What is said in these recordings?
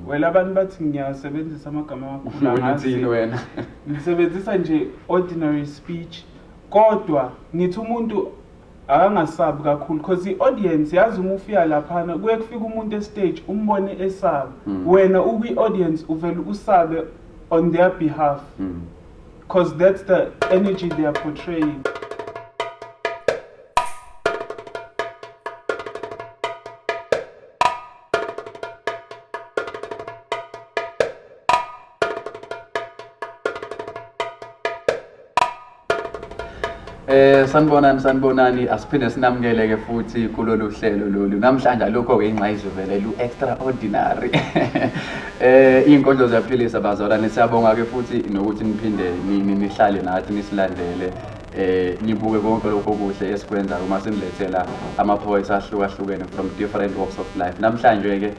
well abantu bathi ngiyasebenzisa amagama amakhulu angazi wena ngisebenzisa nje ordinary speech kodwa ngithi umuntu akangasabi kakhulu because i-audience yazi uma ufika laphana kuye kufika umuntu estage umbone esaba wena ukwi-audience uvele usabe on their behalf because that's the energy they are portraying. Sanibonani asiphinde sinamkeleke futhi kulolu hlelo lolu namhlanje lokho ke ingqayizivele lu extraordinary Izinkondlo Ziyaphilisa bazalwane siyabonga ke futhi nokuthi niphinde nihlale nathi nisilandele nibuke konke lokho kuhle esikwenza uma sinilethela ama poets ahlukahlukene from different walks of life. Namhlanje ke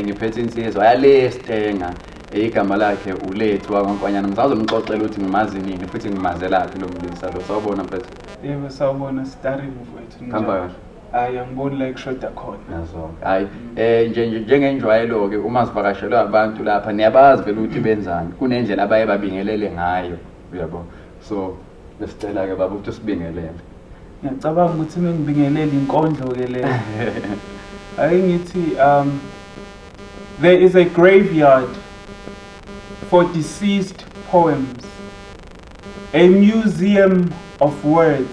ngiphethe insizwa yale stenga igama lakhe uLethu Nkwanyana. Ngizazomxoxela ukuthi ngimazi nini futhi ngimazelaphi lo mlisa lo. Sawubona mfethu. Yebo sawubona starting mfethu. Hamba kahle. Hayi angiboni like shoda khona. Yazo. Hayi njengenjwayelo ke uma sivakashelwa abantu lapha niyabazi vele ukuthi benzani. Kunendlela abaye babingelele ngayo. Uyabo. So lesicela ke baba ukuthi sibingelele. Ngiyacabanga ukuthi ngibingelele inkondlo ke le. Hayi ngithi there is a graveyard for deceased poems, a museum of words,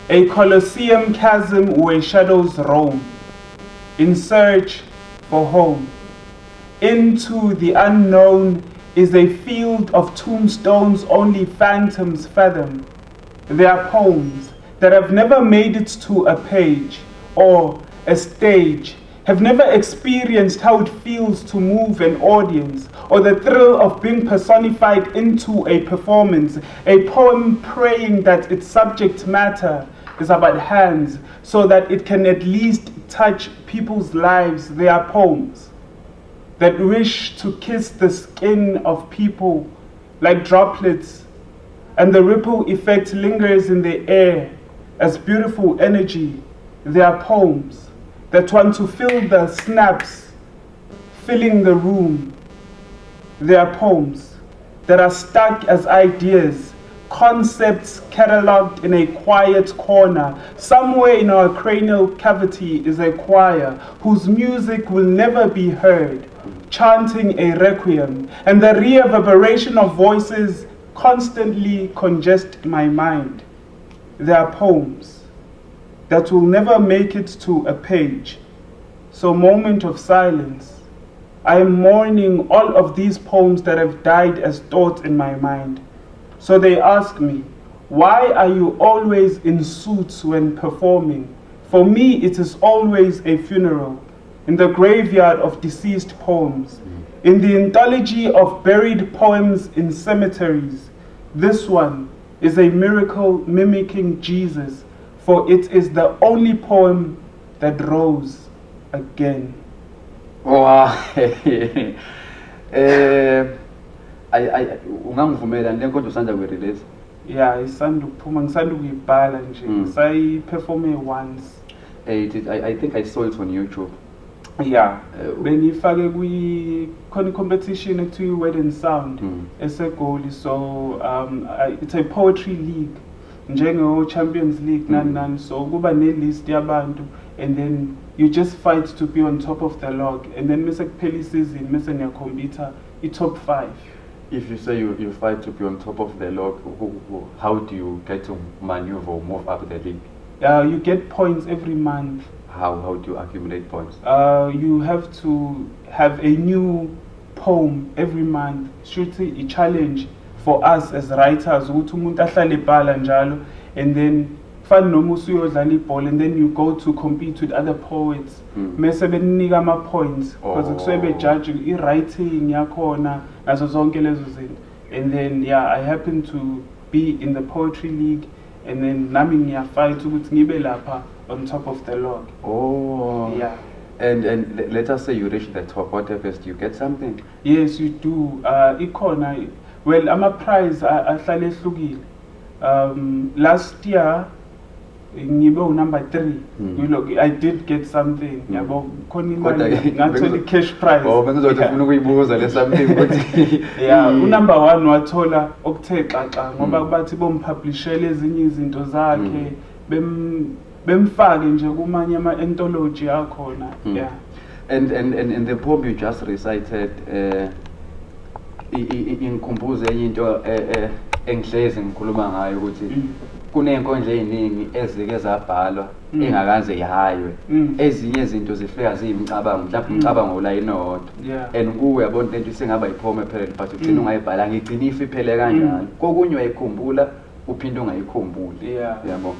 a colosseum chasm where shadows roam, in search for home. Into the unknown is a field of tombstones only phantoms fathom. They are poems that have never made it to a page or a stage, have never experienced how it feels to move an audience or the thrill of being personified into a performance, a poem praying that its subject matter is about hands so that it can at least touch people's lives. They are poems that wish to kiss the skin of people like droplets, and the ripple effect lingers in the air as beautiful energy. They are poems that want to fill the snaps, filling the room. They are poems that are stuck as ideas, concepts catalogued in a quiet corner. Somewhere in our cranial cavity is a choir whose music will never be heard, chanting a requiem, and the reverberation of voices constantly congest my mind. They are poems that will never make it to a page. So moment of silence. I am mourning all of these poems that have died as thoughts in my mind. So they ask me, why are you always in suits when performing? For me, it is always a funeral, in the graveyard of deceased poems, in the anthology of buried poems in cemeteries. This one is a miracle mimicking Jesus, for it is the only poem that rose again. Wow. Ungangivumela le nkonzo usanda kuyirelease? Yeah, isanda ukuphuma ngisanda ukuyibhala nje. Sayiperforme once. I think I saw it on YouTube. Yeah. Bengifake khona competition ekuthiwa Word and Sound eseGoli. So it's a poetry league. Njenge Champions League nani so kuba ne list yabantu and then you just fight to be on top of the log, and then mase kuphela season mase niyakhompyutha i-top 5. If you say you fight to be on top of the log, how do you get to maneuver or move up the league? You get points every month. How do you accumulate points? You have to have a new poem every month. Should be a challenge for us as writers ukuthi umuntu ahlale ebhala njalo, and then fana noma usuyodlala ibhola and then you go to compete with other poets mase beninika ama points because kusuke bejudge i-writing yakhona nazo zonke lezo zinto. And then I happen to be in the poetry league, and then nami ngiyafight ukuthi ngibe lapha on top of the log. Yeah. And let us say you reach the top, what happens? Do you get something? Yes, you do. Ikhona, well, ama prize ahlale ehlukile. Last year ngibe number 3. You look, I did get something. Yabo khona imali ngathola cash prize. Oh bengizothi ufuna ukuyibuza le something ukuthi yeah, number 1 wathola okuthe xaxa ngoba bathi bompublishele ezinye izinto zakhe bemfake nje kumanye ama anthology yakhona. Yeah. And the poem you just recited ingikhumbuza enye into engihlezi ngikhuluma ngayo ukuthi kunenkondlo eziningi ezike zabhalwa engakaze yahaywe ezinye izinto zifika ziyimicabango mhlawumbe umcabango olayini owodwa and kuwe yabona lento isengaba iphome phela but ugcina ungayibhala ngigcina iphele kanjalo kokunye uyayikhumbula uphinde ungayikhumbuli yabo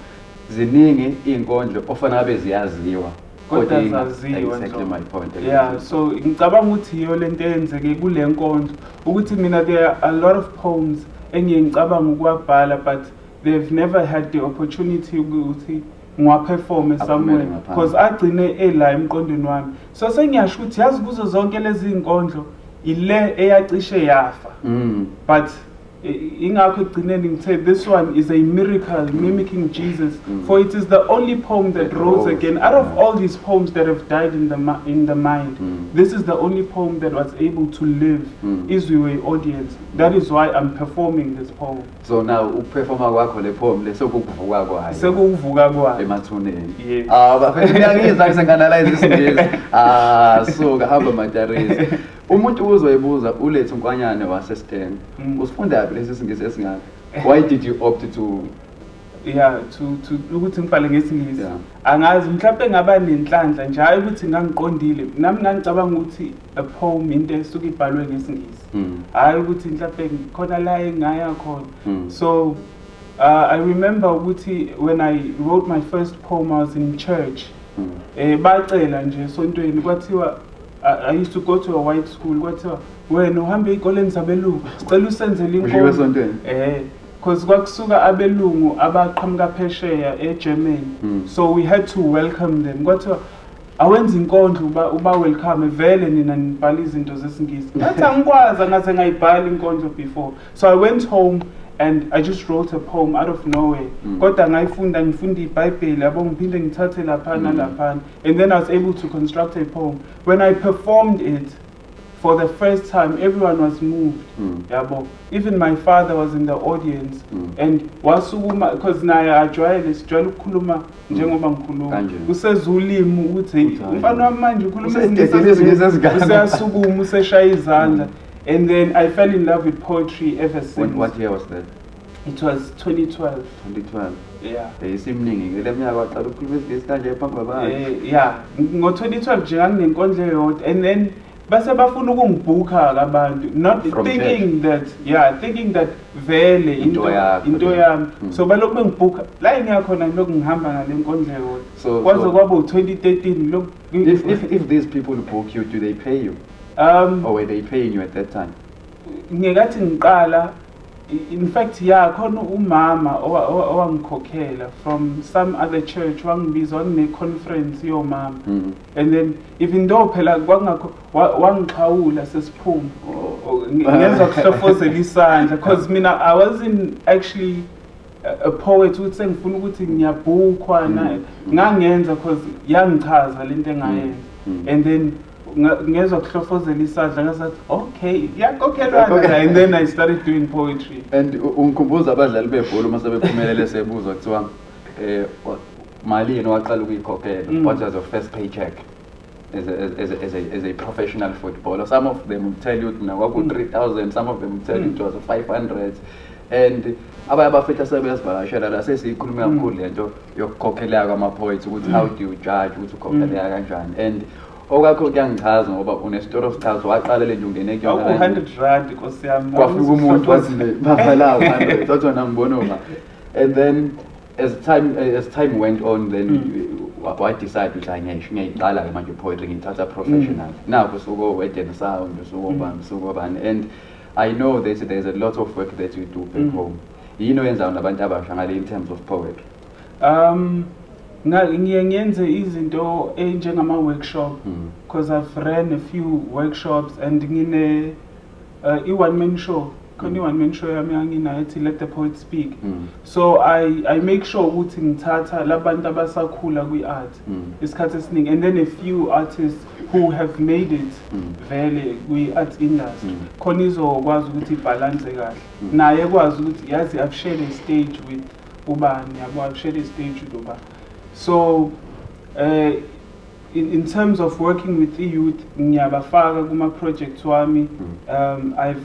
ziningi inkondlo ofana ngabe ziyaziwa kodwa zaziwa exactly my point. Yeah, so ngicabanga ukuthi iyo lento eyenzeke kule nkondlo ukuthi mina there are a lot of poems engiyicabanga ukuwabhala but they've never had the opportunity ukuthi ngiwaperform somewhere because agcine la emqondweni wami. So sengiyasho ukuthi yazi kuzo zonke lezi inkondlo ile eyacishe yafa. But ingakho egcineni ngithe this one is a miracle mimicking Jesus, for it is the only poem that rose again out of all these poems that have died in the mind. This is the only poem that was able to live izwe audience. That is why I'm performing this poem. So now uperforma kwakho le poem le sokuvuka kwayo sekuvuka kwayo emathuneni. Yes. Bafethu ngiyangizwa kusenganalize isingisi. So kahamba matarisi umuntu uzoyibuza uLethu Nkwanyana waseSteng usifunda lesi singisi esingaka. Why did you opt to to ukuthi ngibhale ngesingisi? Angazi mhlawumbe ngaba nenhlanhla nje hayi ukuthi ngangiqondile nami ngicabanga ukuthi a poem into esuke ibhalwe ngesingisi hayi ukuthi mhlawumbe khona la engaya khona. So I remember ukuthi when I wrote my first poem I was in church bacela nje esontweni kwathiwa I used to go to a white school. Kwathiwa wena uhambe ezikoleni zabelungu sicela usenzele inkonzo because kwakusuka abelungu abaqhamuka phesheya eGermany. So we had to welcome them. Kwathiwa awenza inkondlo uba welcome vele nina nibhala izinto zesingisi. Ngathi angikwazi ngaze ngayibhala inkondlo before. So I went home and I just wrote a poem out of nowhere. Kodwa ngifunda iBhayibheli yabo ngiphinde ngithathe lapha nalapha and then I was able to construct a poem. When I performed it for the first time everyone was moved. Yabo even my father was in the audience and wasukuma because naye ajwayele sijwayele ukukhuluma njengoba ngikhuluma usezulimi ukuthi umfana wami manje ukhuluma isingisi useyasukuma useshaya izandla. And then I fell in love with poetry ever since. What year was that? It was 2012. 2012. Yeah. Isimningi ngile minyaka waqala ukukhuluma isingisi kanje phambi kwabantu. Yeah. Ngo-2012 nje nganginenkondlo eyodwa and then base bafuna ukungibhuka abantu not thinking that vele into yami. So balokhu bengibhuka la engiyakhona lokhu ngihamba ngale nkondlo eyodwa. Kwaze kwaba u-2013 lokhu. If these people book you, do they pay you? Or were they paying you at that time? Ngekathi ngiqala in fact khona umama owangikhokhela from some other church wangibiza wangineconference yomama and then even though phela kwangakho wangiqhawula sesiphuma ngezwe kuhlofozela isandla because mina I wasn't actually a poet ukuthi sengifuna ukuthi ngiyabhukwa na ngangenza because yangichaza lento engayenza and then ngezwe kuhlofozela isandla ngasathi okay yakokhelwana and then I started doing poetry. And ungikhumbuza abadlali bebhola uma sebephumelele sebuzwa kuthiwa malini waqala ukuyikhokhela what was your first paycheck as a professional footballer? Some of them will tell you kwaku 3,000, some of them will tell you it was 500 and abafethu sebeyasivakashela la sesiyikhuluma kakhulu lento yokukhokheleka kwama-poets ukuthi how do you judge ukuthi ukhokheleka kanjani and okwakho kuyangichaza ngoba unestory of chazo waqala le ungene kuyona 100 rand Nkosi yami kwafika umuntu wathi bafala 100 wathi wena ngibona uma and then as time went on then why decide ukuthi ngiyayiqala ke manje poetry ngithatha professional now kusuko wedding sound kusuko bani and I know that there's a lot of work that you do back home yini oyenza nabantu abasha ngale in terms of poetry. Ngiyenze izinto enjengama workshop because I've ran a few workshops and ngine one man show khona i-one man show yami anginayo ethi Let the Poet Speak. So I make sure ukuthi ngithatha labantu abasakhula kwi-art isikhathi esiningi, and then a few artists who have made it vele kwi-art industry khona izokwazi ukuthi ibalance kahle naye ekwazi ukuthi yazi I've shared a stage with ubani yabo, I've shared a stage with ubani. So in terms of working with the youth, ngiyabafaka kuma projects wami. I've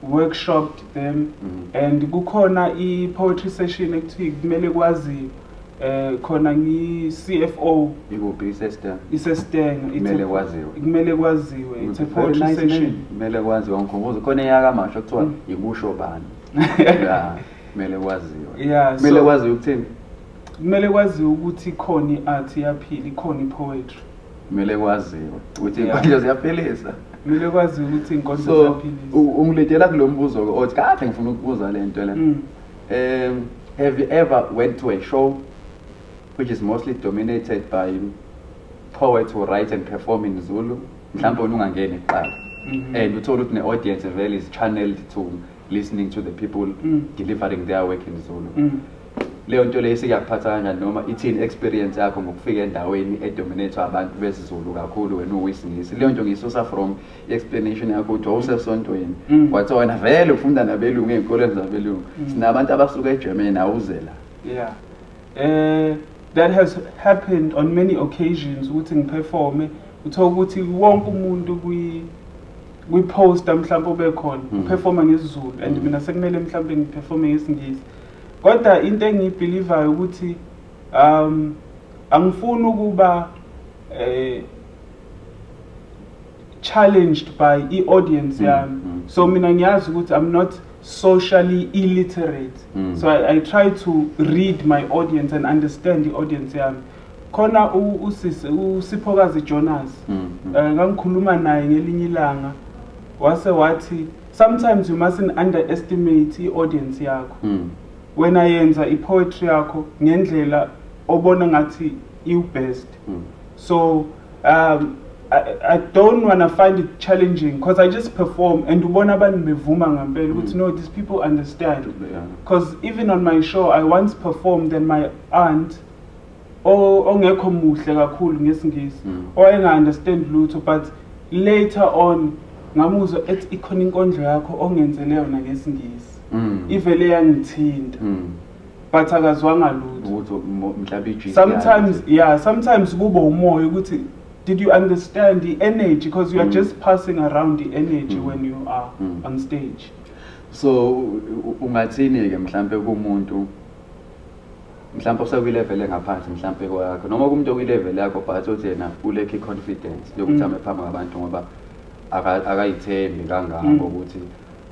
workshopped them, and kukhona i-poetry session ekuthiwa kumele kwazi khona ngi-CFO ikuphi isestem kumele kwaziwe. It's a poetry session kumele kwaziwe. Ngikhumbula khona eyakamasho kuthiwa ikusho bani. Kumele kwaziwe. Yeah, kumele kwaziwe ukuthini? Kumele kwaziwe ukuthi khona i-art iyaphila, ikhona i-poetry. Kumele kwaziwe ukuthi inkondlo ziyaphilisa. Kumele kwaziwe ukuthi inkondlo ziyaphilisa. So ungilethela kulo mbuzo othi kade ngifuna ukubuza le nto la. Have you ever went to a show which is mostly dominated by poets who write and perform in Zulu? Mhlawumbe ungangeni eqala. And uthola ukuthi ne-audience vele is channeled to listening to the people delivering their work in Zulu. Leyo nto leyo sikuyakuphatha kanjani, noma ithini experience yakho ngokufika endaweni edominate abantu besiZulu kakhulu wena uwisingisi? Leyo nto ngiyisusa from explanation yakho ukuthi wawusesontweni kwathi wena vele ufunda nabelungu ey'koleni zabelungu, sinabantu abasuka eGermany awuzela. Yeah, that has happened on many occasions ukuthi ngiperforme uthola ukuthi wonke umuntu kwi-poster mhlawumbe obekhona uperforma ngesiZulu and mina sekumele mhlawumbe ngiperforme ngesingisi. Kodwa into engiyibelievayo ukuthi angifuni ukuba challenged by i-audience yami. So mina ngiyazi ukuthi I'm not socially illiterate. So I try to read my audience and understand the audience yami. Khona uSiphokazi Jonas ngangikhuluma naye ngelinye ilanga wase wathi sometimes you mustn't underestimate i-audience yakho. When I yenza i-poetry yakho ngendlela obona ngathi you-best. So I don't want to find it challenging because I just perform and ubona abantu bevuma ngempela ukuthi no, these people understand. Because even on my show I once performed and my aunt ongekho muhle kakhulu ngesingisi oyenga understand lutho, but later on ngamuzwa ethi ikhona inkondlo yakho ongenzeleyo nangesingisi. Ivele yangithinta but akazwanga lutho. Sometimes kuba umoya ukuthi did you understand the energy, because you are just passing around the energy when you are on stage. So ungathini ke mhlambe kumuntu mhlambe usakwi-level engaphansi mhlambe kwakho noma kumuntu okwi-level yakho but othi yena ulekhe confidence yokuthi ame phambi kwabantu ngoba akayithembi kangako ukuthi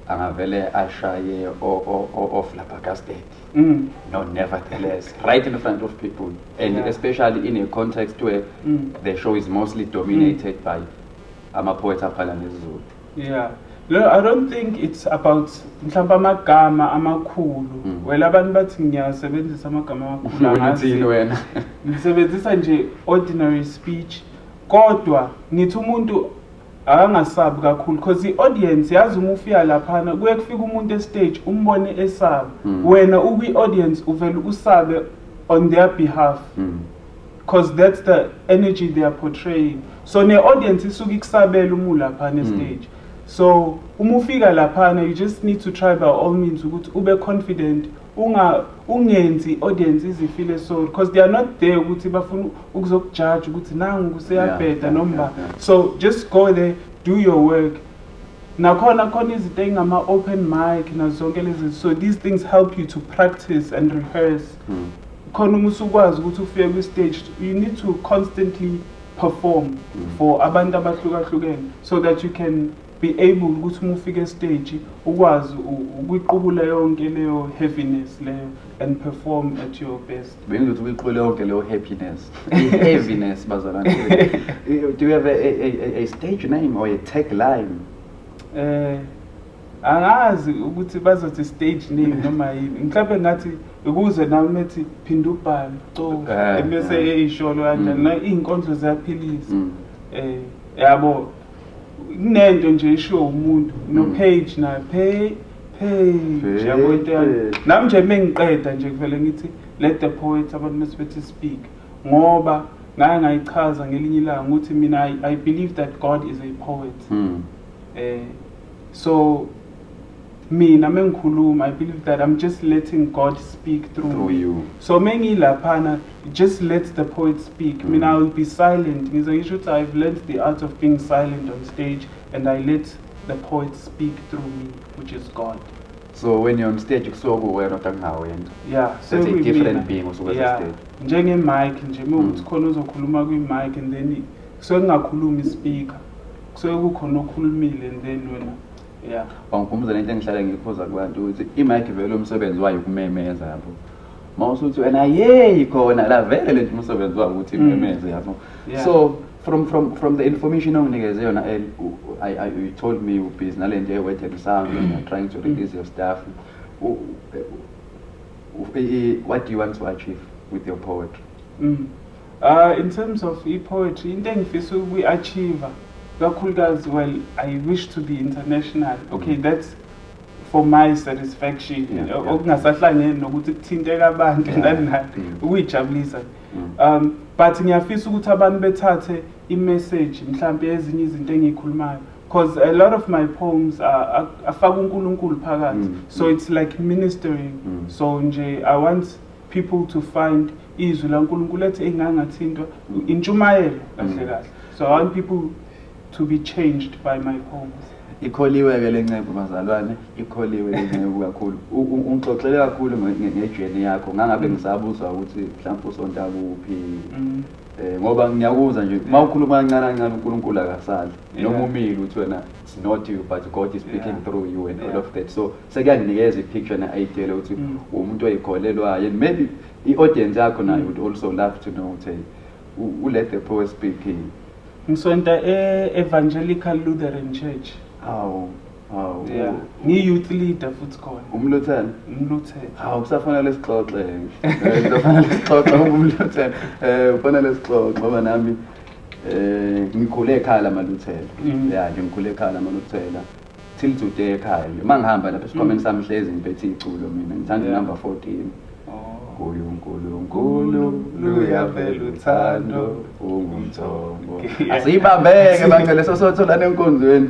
angavele ashaye off lapha ka-stage. No, nevertheless, right in front of people, and especially in a context where the show is mostly dominated by ama-poets aphala nesiZulu. Yeah, no, I don't think it's about mhlawumbe amagama amakhulu. Well, abantu bathi ngiyasebenzisa amagama amakhulu Uthini wena? Ngisebenzisa nje ordinary speech, kodwa ngithi umuntu akangasabi kakhulu because i-audience yazi uma ufika laphana kuye kufika umuntu estage umbone esaba, wena ukwi-audience uvele usabe on their behalf because that's the energy they are portraying. So ne-audience isuke ikusabela uma ulaphana estage. So uma ufika laphana you just need to try by all means ukuthi ube confident, ungenzi audience izifile sorry because they are not there ukuthi bafuna ukuzokujudge ukuthi nangu kuseyabheda noma. So just go there, do your work. Nakhona khona izinto engama open mic na zonke lezi, so these things help you to practice and rehearse. Khona uma usukwazi ukuthi ufike kwi stage you need to constantly perform for abantu abahlukahlukene so that you can be able ukuthi uma ufike stage ukwazi ukuyiqubula yonke leyo heaviness leyo and perform at your best. Bengizothi uyiqubule yonke leyo happiness, heaviness bazalwane. Do you have a stage name or a tagline? Angazi ukuthi bazothi stage name noma yini. Mhlawumbe ngathi ukuze nami methi phinda ubhale bese eyisholo kanjani na inkondlo ziyaphilisa. Yabo kunento nje isho umuntu no page na page yabo into yami nami nje mengiqeda nje kuvele ngithi let the poets abantu mesibethi speak ngoba ngayichaza ngelinye ilanga ukuthi mina I believe that God is a poet. So mina mengikhuluma I believe that I'm just letting God speak through you. So mengilaphana just let the poet speak. Mina I will be silent. Ngisho ukuthi I've learned the art of being silent on stage and I let the poet speak through me, which is God. So when you're on stage kusuka wena otangawena. Yeah, so it's a different being usuka on stage. Njenge mic nje ukuthi khona uzokhuluma kwi mic and then kusuke kungakhuluma ispeaker. Kusuke kukhona okhulumile and then wena yeah. Bangikhumbuza lento engihlala ngikhuza kubantu ukuthi i-mic vele umsebenzi wayo kumemeza yabo. Mawusuthi wena yey khona la vele lento umsebenzi wayo ukuthi imemeze yabo. So from the information onginikeze yona you told me you busy nalento ye-wet sound and you're trying to release your stuff. What do you want to achieve with your poetry? In terms of poetry, into engifisa ukuyi-achieve kakhulukazi, well, I wish to be international. Okay, that's for my satisfaction. Okungasahlangene nokuthi kuthinteka abantu nani ukuyijabulisa. But ngiyafisa ukuthi abantu bethathe i-message mhlambe ezinye izinto engikhulumayo because a lot of my poems afaka uNkulunkulu phakathi. So it's like ministering. So nje I want people to find izwi laNkulunkulu lethi engangathintwa intshumayelo kahle kahle. So I want people to be changed by my poems. Ikholiwe ke lencebo bazalwane, ikholiwe lencebo kakhulu. Ungixoxele kakhulu ngejeni yakho. Ngangabe ngisabuzwa ukuthi mhlawumbe usonta kuphi. Ngoba ngiyakuzwa nje mawukhuluma kancane uNkulunkulu akasali. Noma umile uthi wena it's not you but God is speaking through you and all of that. So sekuyanikeza i-picture na idea ukuthi umuntu oyikholelwayo and maybe i-audience yakho nayo would also love to know ukuthi let the poet speak. Ngisonta Evangelical Lutheran Church. Yeah. Youth leader futhi khona. Umluthane. Kusafanele sixoxe. Kusafanele sixoxe umluthane. Kufanele sixoxe ngoba nami ngikhule ekhaya lamaluthela. Yeah, nje ngikhule ekhaya lamaluthela. Till today ekhaya nje. Mangihamba lapha esikhomeni sami hlezi ngiphethe iculo mina. Ngithanda number 14. Unkulunkulu luyavela uthando ungumthombo. Asibambeke bangcele leso sothola nenkonzweni.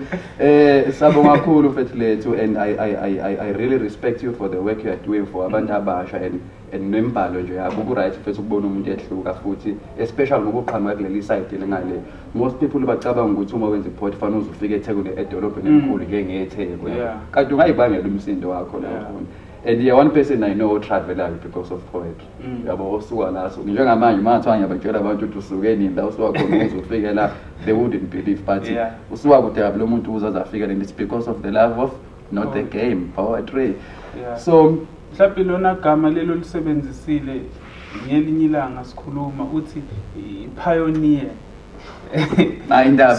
Sabonga kakhulu mfethu lethu and I really respect you for the work you are doing for abantu abasha and nembalo nje yakho ku-right mfethu ukubona umuntu ehluka futhi especially ngoba uqhamuka kuleli side lengale. Most people bacabanga ukuthi uma wenza iport fanele uzufike eThekwini edolobheni elikhulu njengeTheku. Kanti ungayibangela umsindo wakho lapho. And yeah, one person I know traveled because of poetry. Yabo osuka la so njengamanje mathiwa ngiyabatshela abantu ukuthi usuke nini la usuka khona uzofika la they wouldn't believe but usuka kude lo muntu uzaza afika and it's because of the love of not the game poetry. So mhlawumbe lona gama lelo lisebenzisile ngelinye ilanga sikhuluma uthi pioneer.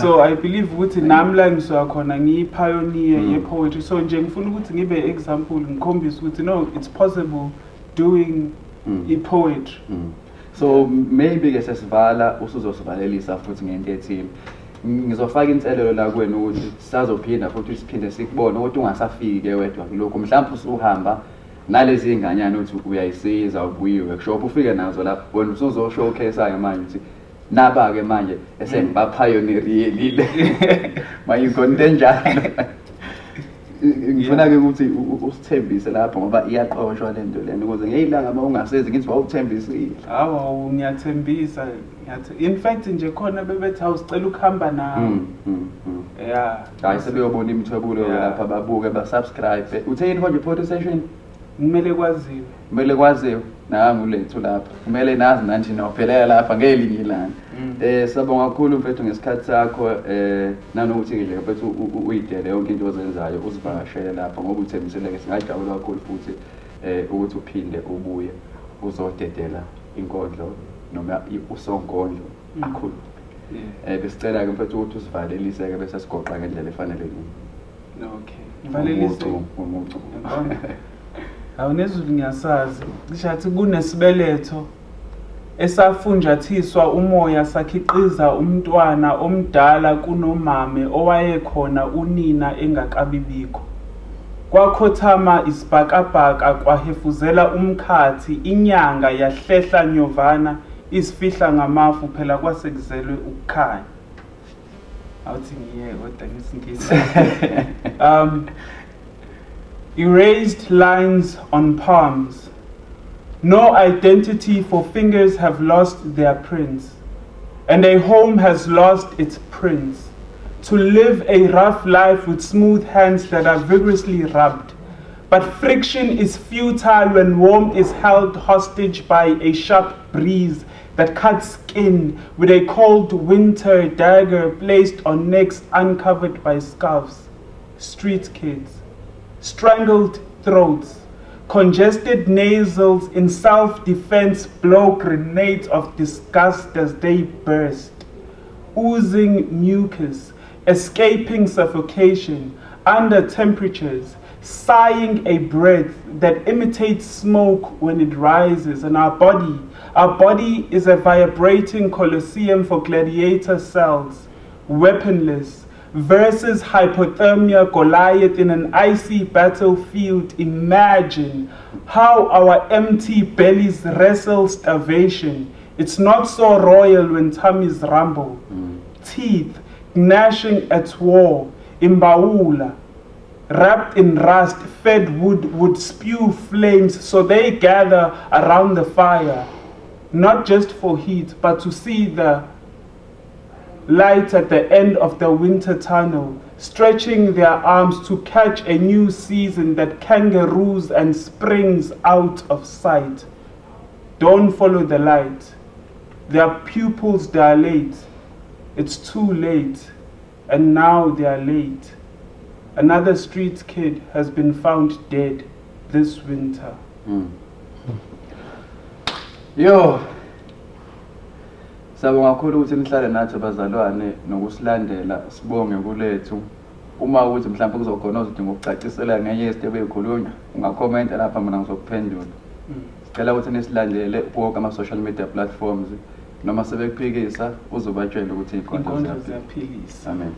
So I believe ukuthi nami la ngiswa khona ngiyi-pioneer ye-poetry. So nje ngifuna ukuthi ngibe example ngikhombise ukuthi no it's possible doing i-poetry. So maybe ke sesivala usuzosivalelisa futhi ngento ethile. Ngizofaka inselelo la kuwena ukuthi sizophinda futhi siphinde sikubone ukuthi ungasafike wedwa kulokho mhlawumbe usuhamba nalezi inganyana uthi uyayisiza ubuyiwe kusho ufike nazo lapho wena usuzo showcase ke manje ukuthi naba ke manje esengibapioneeriyelile mayinkonto enjalo. Ngifuna ke ukuthi usithembise lapho ngoba iyaqoshwa lento lena ukuze ngeyilanga uma ungasezi ngithi wawuthembisile. Hawo ngiyathembisa in fact nje khona bebethi awusicela ukuhamba nawe. Yeah. Hayi sebeyobona imithwebulo lapha babuke ba-subscribe. Utheni konje photo session? Kumele kwaziwe nangu lethu lapha. Kumele nazi nanti nophelela lapha ngelinye ilanga. Sabonga kakhulu mfethu ngesikhathi sakho nanokuthi nje mfethu uyidele yonke into ozenzayo uzivakashele lapha ngoba uthembisele ke singajabula kakhulu futhi ukuthi uphinde ubuye uzodedela inkondlo noma usonkondlo kakhulu. Besicela ke mfethu ukuthi usivalelise ke bese sigoqa ngendlela efanelekile. Okay. Valelise umuntu. Awunezulu ngiyasazi ngishathi kunesibeletho esafunjathiswa umoya sakhiqiza umntwana omdala kunomame owayekhona unina engakabibikho. Kwakhothama isibhakabhaka kwahefuzela umkhathi inyanga yahlehla nyovana isifihla ngamafu phela kwasekuzelwe ukukhanya. Awuthi ngiye kodwa ngisingisi. Erased lines on palms. No identity, for fingers have lost their prints, and a home has lost its prince. To live a rough life with smooth hands that are vigorously rubbed. But friction is futile when warmth is held hostage by a sharp breeze that cuts skin with a cold winter dagger placed on necks uncovered by scarves. Street kids, strangled throats, congested nasals in self-defense blow grenades of disgust as they burst. Oozing mucus, escaping suffocation under temperatures, sighing a breath that imitates smoke when it rises. And our body is a vibrating coliseum for gladiator cells, weaponless, versus hypothermia Goliath in an icy battlefield. Imagine how our empty bellies wrestle starvation. It's not so royal when tummies rumble. Teeth gnashing at war, imbawula, wrapped in rust, fed wood would spew flames, so they gather around the fire, not just for heat, but to see the light at the end of the winter tunnel, stretching their arms to catch a new season that kangaroos and springs out of sight. Don't follow the light. Their pupils dilate. It's too late, and now they are late. Another street kid has been found dead this winter. Yo, sabonga kakhulu ukuthi nihlale nathi bazalwane nokusilandela sibonge kulethu. Uma ukuthi mhlawumbe kuzokhona uzodinga ukucacisela ngenye isitebe ekhulunywa, ungakhomenta lapha mina ngizokuphendula. Sicela ukuthi nisilandele kuwonke ama-social media platforms noma sebekuphikisa uzobatshela ukuthi inkondlo ziyaphilisa. Amen.